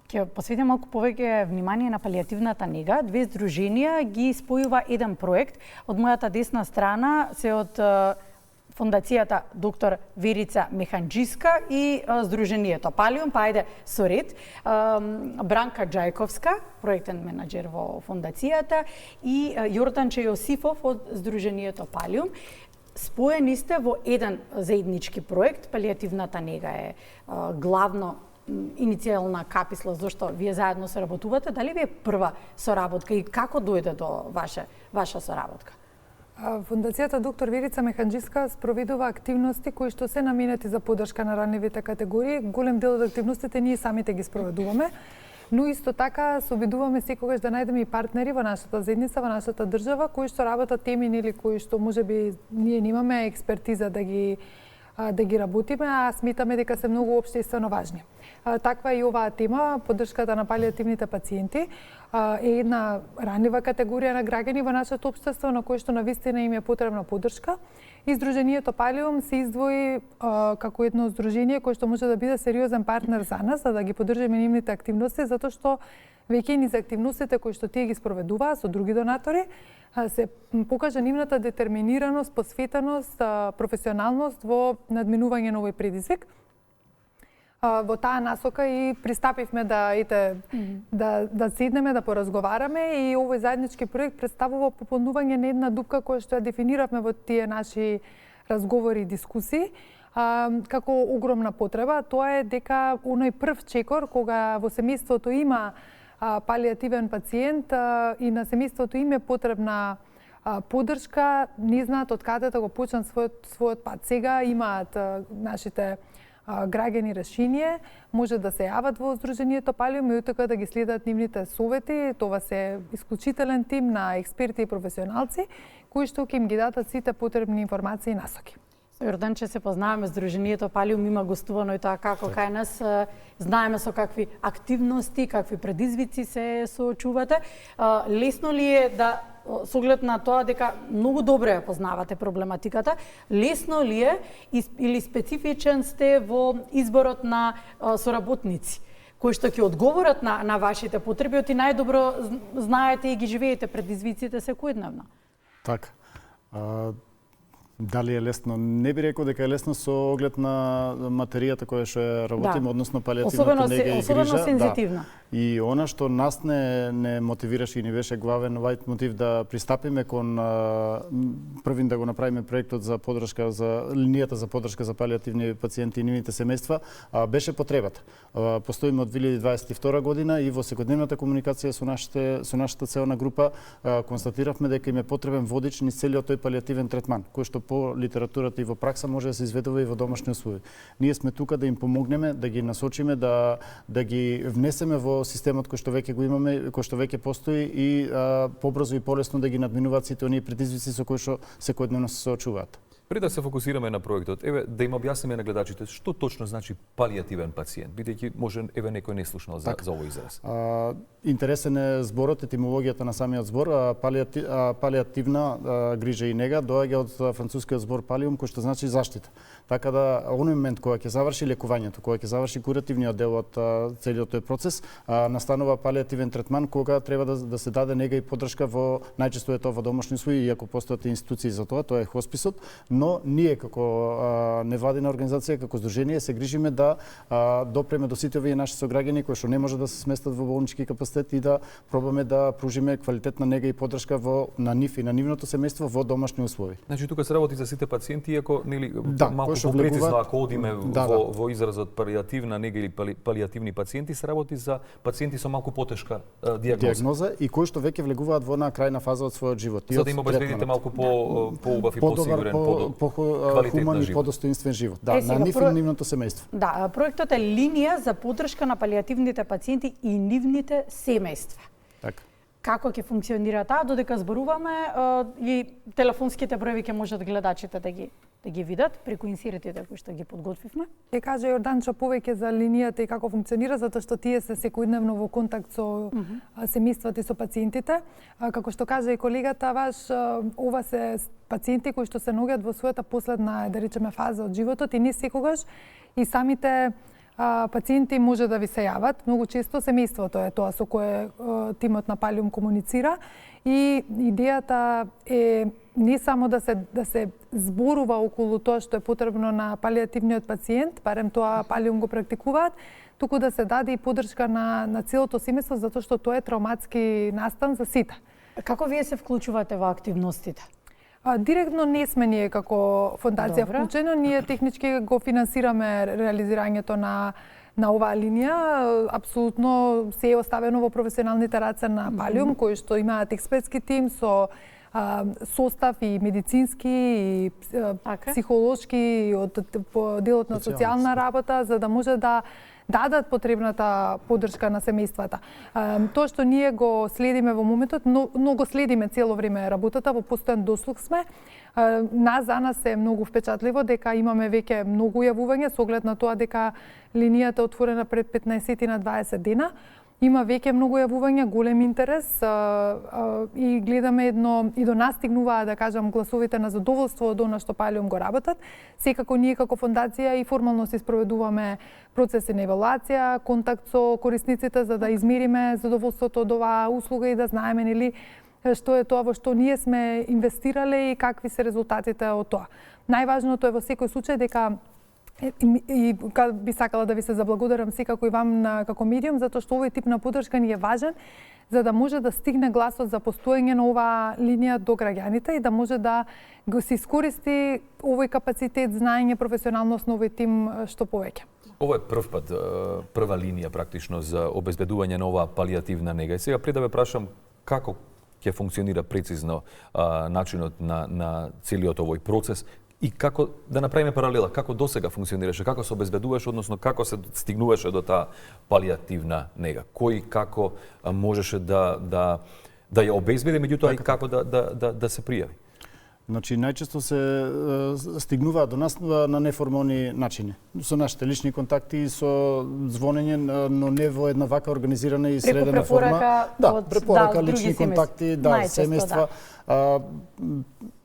Ќе посветиме малку повеќе внимание на палијативната нега. Две здруженија ги спојува еден проект. Од мојата десна страна се од Фондацијата доктор Верица Механџиска и Здруженијето Палиум, па ајде со ред. Бранка Џајковска, проектен менаџер во фондацијата, и Јорданче Јосифов од Здруженијето Палиум. Споени сте во еден заеднички проект. Палијативната нега е главно иницијална каписла зашто вие заедно соработувате. Дали ви е прва соработка и како дојде до ваша соработка? Фондацијата доктор Верица Механџиска спроведува активности кои што се наменети за поддршка на ранливите категории. Голем дел од активностите ние самите ги спроведуваме, но исто така се обидуваме секогаш да најдеме и партнери во нашата заедница, во нашата држава, кои што работат теми или кои што можеби ние немаме експертиза да ги работиме, а сметаме дека се многу општествено важни. Таква е и оваа тема, поддршката на палијативните пациенти е една ранлива категорија на граѓани во нашето општество на кој што навистина им е потребна поддршка. И Здруженијето Палиум се издвои како едно здружение кое што може да биде сериозен партнер за нас, за да ги поддржиме нивните активности, затоа што веќе низ активностите кои што тие ги спроведуваат со други донатори, се покажа нивната детерминираност, посветеност, професионалност во надминување на овој предизвик. Во таа насока и пристапивме да седнеме, да поразговараме, и овој заеднички проект представува пополнување на една дупка која што ја дефиниравме во тие наши разговори и дискусии како огромна потреба. Тоа е дека оној прв чекор кога во семејството има палијативен пациент и на семејството им е потребна поддршка, не знаат од каде да го почнат својот пат. Сега имаат нашите граѓани решение, може да се јават во Здруженијето Палиум и утоа да ги следат нивните совети. Това се исклучителен тим на експерти и професионалци кои што ќе им ги дадат сите потребни информации и насоки. Јорданче, се познаваме, Здруженијето Палиум има гостувано и тоа како кај нас. Знаеме со какви активности, какви предизвици се соочувате. Лесно ли е да, со оглед на тоа дека многу добро ја познавате проблематиката, лесно ли е или специфичен сте во изборот на соработници кои што ќе одговорат на вашите потреби, оти најдобро знаете и ги живеете предизвиците секојдневно? Така. Дали е лесно? Не би рекол дека е лесно со оглед на материјата која што ја работиме, односно палијативната нега и грижа. Особено сензитивна. Да. И она што нас не мотивираше и ни беше главен вајт мотив да пристапиме кон првин да го направиме проектот за поддршка за линијата за поддршка за палијативни пациенти и нивните семејства, беше потребата. Постоиме од 2022 година и во секојдневната комуникација со нашата целна група констатиравме дека им е потребен водич низ целиот тој палијативен третман, кој што по литературата и во пракса може да се изведува и во домашни услови. Ние сме тука да им помогнеме, да ги насочиме, да ги внесеме во системот кој што веќе го имаме, кој што веќе постои, и побрзо и полесно да ги надминуваат сите оние предизвици со кои што секојдневно се соочуваат. Пред да се фокусираме на проектот, да им објасниме на гледачите што точно значи палијативен пациент, бидејќи може некој не слушнал за овој израз. Интересен е зборот, етимологијата на самиот збор. Палијативна грижа и нега доаѓа од францускиот збор палиум, кој што значи заштита. Така да, оној момент кога ќе заврши лекувањето, кога ќе заврши куративниот дел од целиот тој процес, настанува палијативен третман кога треба да се даде нега и поддршка во, најчесто е тоа во домашни услови, иако постојат институции за тоа е хосписот, но ние како невладина организација, како здружение се грижиме да допреме до сите овие наши сограѓани кои што не може да се сместат во болнички капацитет и да пробаме да пружиме квалитетна нега и поддршка на нив и на нивното семејство во домашни услови. Значи тука се работи за сите пациенти, иако малку попрецизно ако одиме во изразот палијативна нега или палијативни пациенти, се работи за пациенти со малку потешка дијагноза и кои што веќе влегуваат во една крајна фаза од својот живот. За да им обезбедите малку поубав и посигурен, хуман и подостоинствен живот. Да, на нив и на нивното семејство. Да, проектот е линија за поддршка на палијативните пациенти и нивните семејства. Така. Како ќе функционира таа, додека зборуваме, и телефонските броеви ќе можат гледачите да ги видат преку инсертите кои што ги подготвивме. Ќе каже Јорданчо повеќе за линијата и како функционира, затоа што тие се секојдневно во контакт со семејствата и со пациентите. Како што кажа и колегата ваш, ова се пациенти кои што се наоѓаат во својата последна, да речеме, фаза од животот и не секогаш и самите пациенти може да ви се јават. Многу често семејството е тоа со кое тимот на Палиум комуницира и идејата е не само да се зборува околу тоа што е потребно на палиативниот пациент, барем тоа Палиум го практикуваат, туку да се даде и поддршка на целото семејство затоа што тоа е травматски настан за сите. Како вие се вклучувате во активностите? Директно не сме ние како фондација вклучена, ние технички го финансираме реализирањето на оваа линија. Апсолутно се е оставено во професионалните раце на Палиум, кои што имаат експертски тим со состав и медицински и психолошки и од делот на социјална работа, за да може да дадат потребната поддршка на семејствата. Тоа што ние го следиме во моментот, но го следиме цело време работата, во постојан дослуг сме. За нас е многу впечатливо дека имаме веќе многу јавувања со оглед на тоа дека линијата е отворена пред 15 на 20 дена. Има веќе многу јавувања, голем интерес и гледаме и до нас стигнуваа, да кажам, гласовите на задоволство од она што Палиум го работат. Секако ние како фондација и формално се спроведуваме процеси на евалуација, контакт со корисниците за да измериме задоволството од оваа услуга и да знаеме нели што е тоа во што ние сме инвестирале и какви се резултатите од тоа. Најважното е во секој случај дека и би сакала да ви се заблагодарам секако и вам како медиум, затоа што овој тип на поддршка ни е важен за да може да стигне гласот за постоење на оваа линија до граѓаните и да може да го се искористи овој капацитет, знаење, професионалност на овој тим што повеќе. Ова е прва линија практично за обезбедување на оваа палиативна нега. И сега пред да ве прашам како ќе функционира прецизно начинот на целиот овој процес, и како да направиме паралела, како досега функционираше, како се обезбедуваше, односно како се стигнуваше до таа палиативна нега. Кој како можеше да ја обезбеди, меѓутоа и како да се пријави. Значи, најчесто се стигнува до нас на неформални начини. Со нашите лични контакти и со звонење, но не во една вака организирана и средена форма. Препорака, лични контакти, семејства.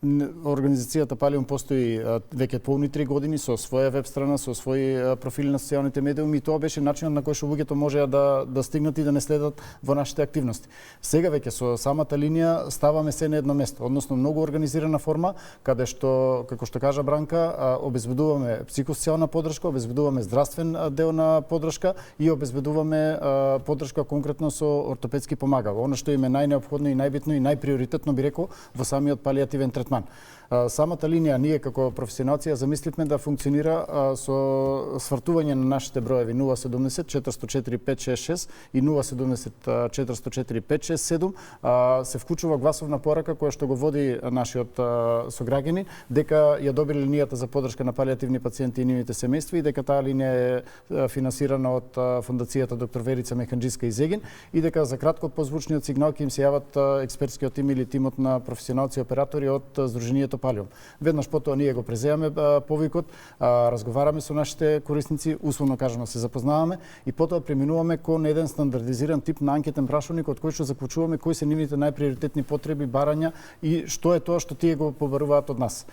Организацијата Палиум постои веќе полни 3 години со своја веб страна, со своји профили на социјалните медиуми и тоа беше начинот на кој што луѓето можеа да стигнат и да не следат во нашите активности. Сега веќе со самата линија ставаме се на едно место, односно многу организирана форма каде што, како што кажа Бранка, обезбедуваме психосоцијална поддршка, обезбедуваме здравствен дел на поддршка и обезбедуваме поддршка конкретно со ортопедски помагало. Она што им е најнеопходно и најбитно и најприоритетно би рекол во самиот палиативен третман. Самата линија ние како професионалци замисливме да функционира со свртување на нашите броеви 070 404 566 и 070 404 567. Се вклучува гласовна порака која што го води нашиот сограѓанин дека ја добили линијата за поддршка на палиативни пациенти и нивните семејства и дека таа линија е финансирана од фондацијата доктор Верица Механџиска из Егин и дека за кратко по звучниот сигнал ќе им се јават експертскиот тим или тимот на професионалци и оператори од Сдруженијето Палиум. Веднаш потоа ние го преземаме повикот, разговараме со нашите корисници, условно кажано се запознаваме и потоа преминуваме кон еден стандардизиран тип на анкетен прашалник од кој што заклучуваме кои се нивните најприоритетни потреби, барања и што е тоа што тие го побаруваат од нас.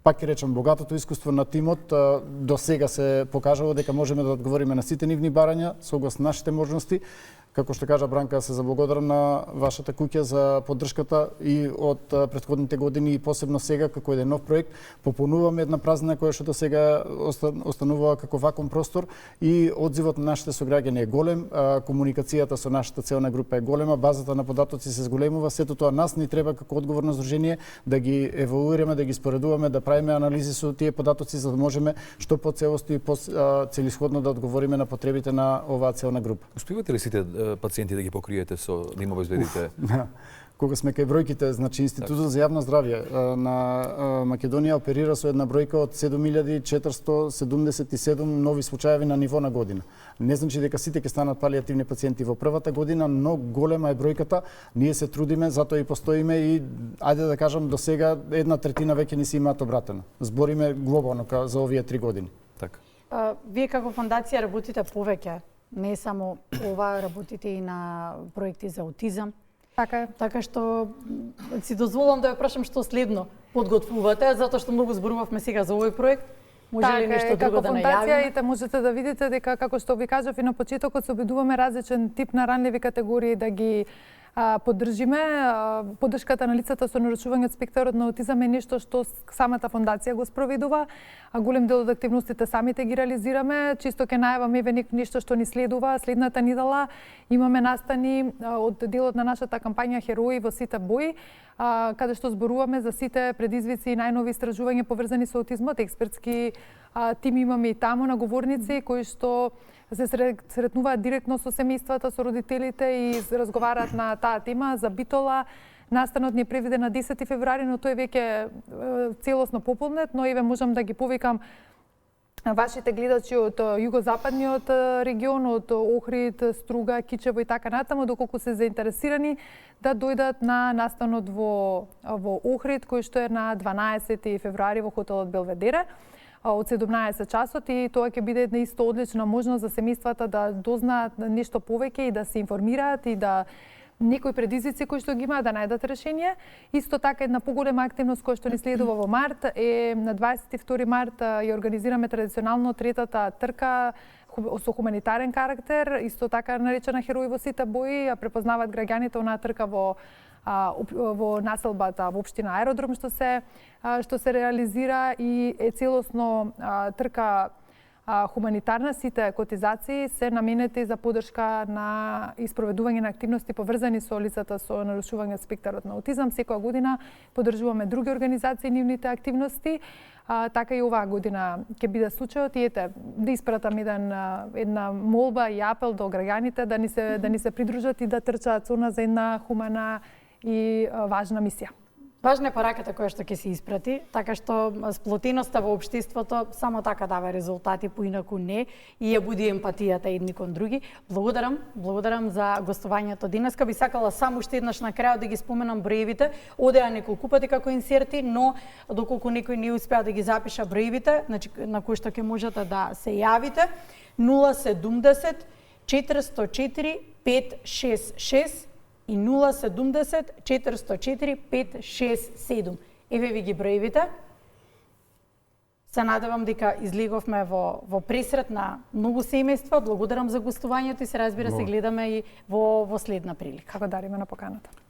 Пак ќе речам, богатото искуство на тимот до сега се покажало дека можеме да одговориме на сите нивни барања согласно нашите можности. Како што кажа Бранка, се заблагодарам на вашата куќа за поддршката и од претходните години и посебно сега како еден нов проект пополнуваме една празнина која што до сега останувала како вакуум простор и одзивот на нашите сограѓани е голем, комуникацијата со нашата целна група е голема, базата на податоци се зголемува, сето тоа нас ни треба како одговорно здружение да ги евалуираме, да ги споредуваме, да правиме анализи со тие податоци за да можеме што поцелосно и целисходно да одговориме на потребите на оваа целна група. Успевате ли сите пациенти да ги покриете со да им обезбедите? Кога сме кај бројките, значи Институтот за јавно здравје на Македонија оперира со една бројка од 7477 нови случаеви на ниво на година. Не значи дека сите ќе станат палиативни пациенти во првата година, но голема е бројката. Ние се трудиме, затоа и постоиме и ајде да кажам до сега 1/3 веќе ни се имаат обратено. Збориме глобално за овие 3 години. Така. Вие како фондација работите повеќе, не само ова, работите и на проекти за аутизам. Така е. Така што си дозволам да ја прашам што следно подготвувате, затоа што многу зборувавме сега за овој проект. Може ли нешто друго да најавиме? Како можете да видите дека, како што ви кажав и на почетокот, се обидуваме различен тип на ранливи категории да ги поддржиме. Поддршката на лицата со нарушување од спектарот на аутизам е нешто што самата фондација го спроведува, а голем дел од активностите самите ги реализираме. Чисто ќе најавам еве нешто што ни следува. Следната недела имаме настани од делот на нашата кампања Херои во сите бои, каде што зборуваме за сите предизвици и најнови истражувања поврзани со аутизмот. Експертски тим имаме и таму на говорници кои што се сретнуваат директно со семејствата, со родителите и разговараат на таа тема за битола. Настанот ни е преведен на 10 февруари, но тој веќе целосно пополнет, но еве можам да ги повикам вашите гледачи од југозападниот регион, од Охрид, Струга, Кичево и така натаму, доколку се заинтересирани да дојдат на настанот во Охрид, кој што е на 12 февруари во хотелот Белведере од 17 часот, и тоа ќе биде една исто одлична можност за семејствата да дознаат нешто повеќе и да се информираат и да некои предизвици кои што ги имаат да најдат решение. Исто така една поголема активност која што ни следува во март е на 22 март ја организираме традиционално третата трка со хуманитарен карактер, исто така наречена Херои во сите бои, ја препознаваат граѓаните онаа трка во населбата во општина Аеродром што се реализира и е целосно трка хуманитарна. Сите котизации се наменети за поддршка на испроведување на активности поврзани со лицата со нарушување од спектарот на аутизам. Секоја година поддржуваме други организации нивните активности. Така и оваа година ќе биде случајот и ете да испратам една молба и апел до граѓаните да ни се придружат и да трчаат со нас за една хумана и важна мисија. Важна е пораката која што ќе се испрати, така што сплотеноста во општеството само така дава резултати, поинаку не, и ја буди емпатијата едни кон други. Благодарам за гостувањето денеска. Би сакала само уште еднаш на крајот да ги споменам броевите. Одеа неколку пати како инсерти, но доколку некој не успеа да ги запиша броевите, значи на кои што ќе можете да се јавите, 070 404 566 и 070 404 567. Еве ви ги броевите. Се надевам дека излеговме во пресрет на многу семејства. Благодарам за гостувањето и се разбира се гледаме и во следна прилика. Благодариме на поканата.